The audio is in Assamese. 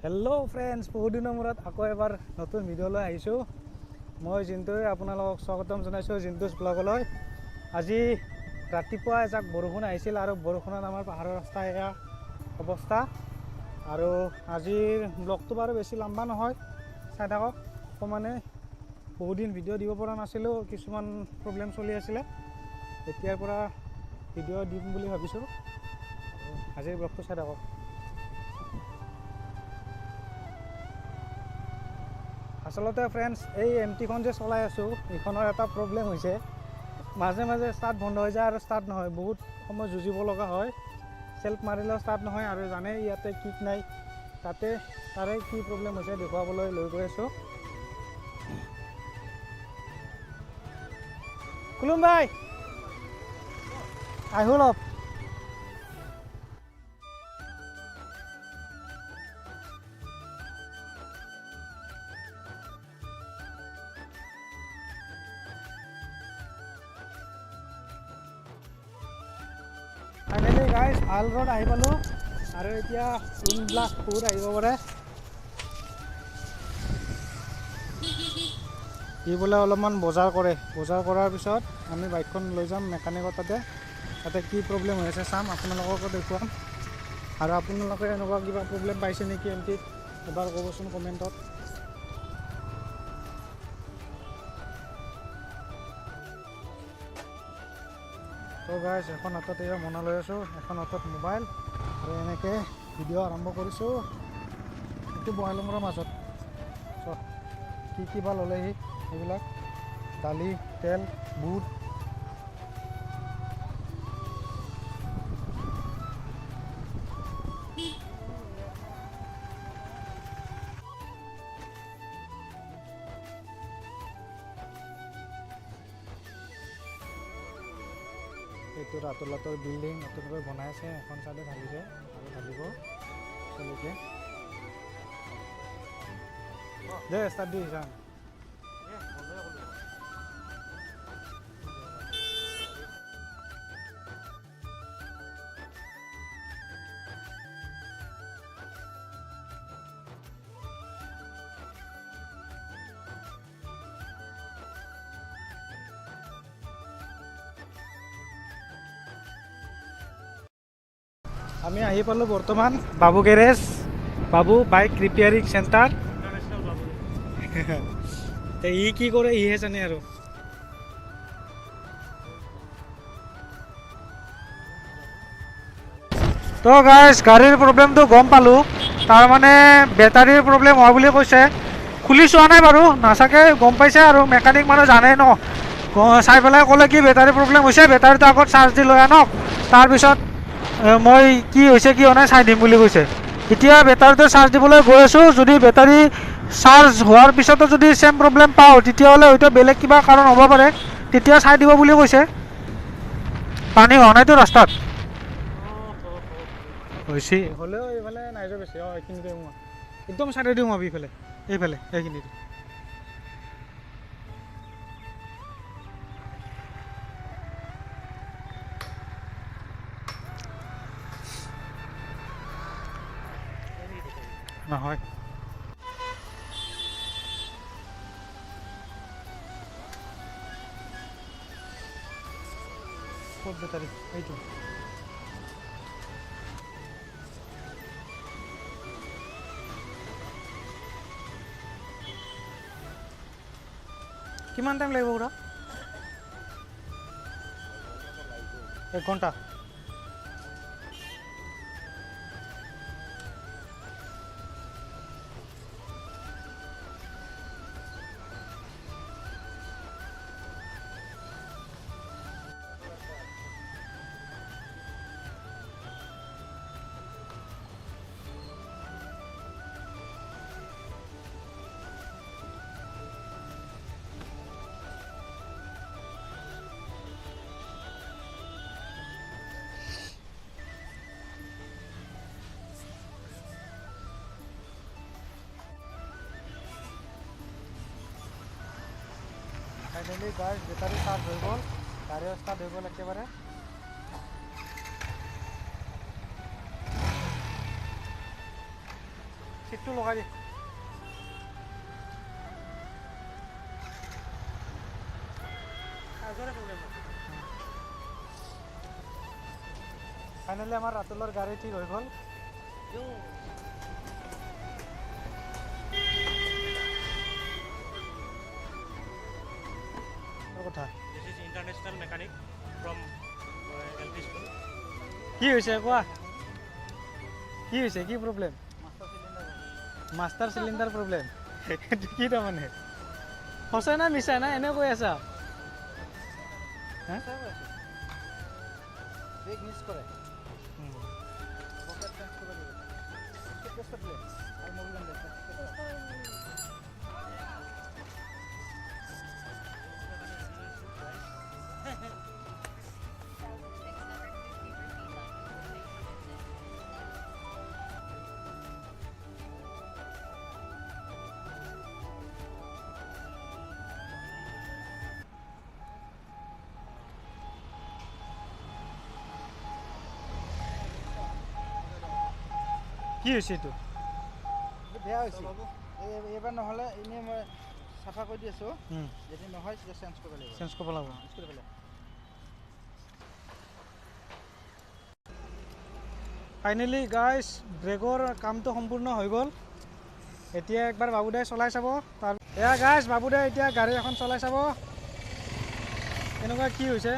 হেল্ল' ফ্ৰেণ্ডছ, বহুত দিনৰ মূৰত আকৌ এবাৰ নতুন ভিডিঅ'লৈ আহিছোঁ। মই জিন্তুৱে আপোনালোকক স্বাগতম জনাইছোঁ জিন্তুছ ব্লগলৈ। আজি ৰাতিপুৱা এজাক বৰষুণ আহিছিল আৰু বৰষুণত আমাৰ পাহাৰৰ ৰাস্তা এয়া অৱস্থা। আৰু আজিৰ ব্লগটো বাৰু বেছি লম্বা নহয়, চাই থাকক। অকণমানে বহুদিন ভিডিঅ' দিব পৰা নাছিলোঁ, কিছুমান প্ৰব্লেম চলি আছিলে। এতিয়াৰ পৰা ভিডিঅ' দিম বুলি ভাবিছোঁ। আজিৰ ব্লগটো চাই থাকক। আচলতে ফ্ৰেণ্ডছ, এই এমটিখন যে চলাই আছোঁ, এইখনৰ এটা প্ৰব্লেম হৈছে, মাজে মাজে ষ্টাৰ্ট বন্ধ হৈ যায় আৰু ষ্টাৰ্ট নহয়। বহুত সময় যুঁজিব লগা হয়, চেল্ফ মাৰিলেও ষ্টাৰ্ট নহয়। আৰু জানেই ইয়াতে কিক নাই, তাৰে কি প্ৰব্লেম হৈছে দেখুৱাবলৈ লৈ গৈ আছোঁ। খুলুমবাই আহো অলপ। ফাইনেলি গাইজ ভাল ৰোড আহি পালোঁ আৰু এতিয়া কোনবিলাক ফুড আহিব পাৰে। ই বোলে অলপমান বজাৰ কৰে, বজাৰ কৰাৰ পিছত আমি বাইকখন লৈ যাম মেকানিকৰ তাতে কি প্ৰব্লেম হৈ আছে চাম, আপোনালোককো দেখুৱাম। আৰু আপোনালোকে এনেকুৱা কিবা প্ৰব্লেম পাইছে নেকি এমটিত, এবাৰ ক'বচোন কমেণ্টত। তো গাইজ এখন হাতত এয়া মনা লৈ আছোঁ, এখন হাতত মোবাইল, আৰু এনেকৈ ভিডিঅ' আৰম্ভ কৰিছোঁ। এইটো বঙাইলুঙৰ মাজত কি বা ল'লেহি এইবিলাক দালি, তেল, বুট। এইটো ৰাতুলাটোৰ বিল্ডিং নতুনকৈ বনাই আছে, এখন চাইডে ঢালিছে আৰু ঢালিব চলিকে। দে ষ্টাৰ্ট দি যাম। আমি আহি পালোঁ বৰ্তমান বাবু গেৰেজ, বাবু বাইক ৰিপেয়াৰিং চেণ্টাৰ। ই কি কৰে ইহে জানে আৰু। তো গাইজ গাড়ীৰ প্ৰব্লেমটো গম পালোঁ, তাৰমানে বেটাৰীৰ প্ৰব্লেম হোৱা বুলি কৈছে। খুলি চোৱা নাই বাৰু, নাচাকে গম পাইছে আৰু মেকানিক মানুহ জানে ন। চাই পেলাই ক'লে কি বেটাৰী প্ৰব্লেম হৈছে, বেটাৰীটো আগত চাৰ্জ দি লৈ আনক, তাৰপিছত মই কি হৈছে কি হোৱা নাই চাই দিম বুলি কৈছে। এতিয়া বেটাৰীটো চাৰ্জ দিবলৈ গৈ আছোঁ, যদি বেটাৰী চাৰ্জ হোৱাৰ পিছতো যদি চেম প্ৰব্লেম পাওঁ, তেতিয়াহ'লে হয়তো বেলেগ কিবা কাৰণ হ'ব পাৰে, তেতিয়া চাই দিব বুলি কৈছে। পানী হোৱা নাইতো ৰাস্তাত হৈছে, হ'লেও এইফালে নাই যোৱা বেছি। এইখিনিতে একদম চাইডে দিওঁ মই এইফালে এইখিনিতে। নহয় ক'ত বেটাৰী এইটো। কিমান টাইম লাগিব খুৰা? 1 ঘণ্টা। ফাইনেলি গাইজ বেটাৰী চাৰ্জ হৈ গ'ল, গাড়ী ষ্টাৰ্ট হৈ গ'ল একেবাৰে। চিটটো লগাই দি ফাইনেলি আমাৰ ৰাতুলৰ গাড়ী ঠিক হৈ গ'ল কথা This is international mechanic from LP school. কি হৈছে কোৱা কি হৈছে কি প্ৰব্লেম মাষ্টাৰ চিলিণ্ডাৰ প্ৰব্লেম কি তাৰমানে সঁচাই না মিছাই না এনে কৈ আছা ব্ৰেক মিছ কৰে পকেট চেঞ্জ কৰিব লাগিব টেষ্ট প্লে আৰু মোবাইল কি হৈছে এইটো বেয়া হৈছে এইবাৰ নহ'লে এনেই মই চাফা কৰি দি আছোঁ যদি নহয় তেতিয়া চেঞ্জ কৰিব লাগিব চেঞ্জ কৰিব লাগিব চেঞ্জ কৰিব লাগিব ফাইনেলি গাইজ ব্ৰেকৰ কামটো সম্পূৰ্ণ হৈ গ'ল এতিয়া একবাৰ বাবুদাই চলাই চাব তাৰ এয়া গাইজ বাবুদাই এতিয়া গাড়ী এখন চলাই চাব কেনেকুৱা কি হৈছে